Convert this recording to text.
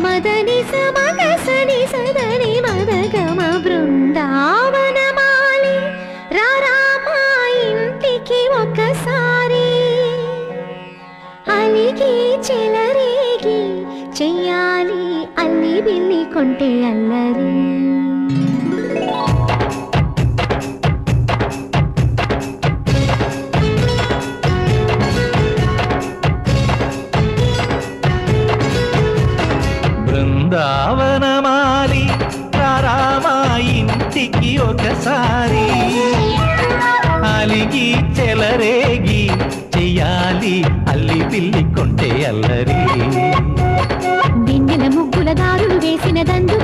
మదని సమగ సని సదని మదగమ బృందావనమాలి రారామా ఇంటికి ఒకసారి అలిగి చెలరేగి చెయ్యాలి అల్లి బిల్లి కొంటే అల్లరి బృందావనమాలి రారామా ఇంటికి ఒకసారి అలిగి చెలరేగి చెయ్యాలి అల్లి పిల్లి కొంటే అల్లరి వెన్నెల ముగ్గుల దారులు వేసిన దండు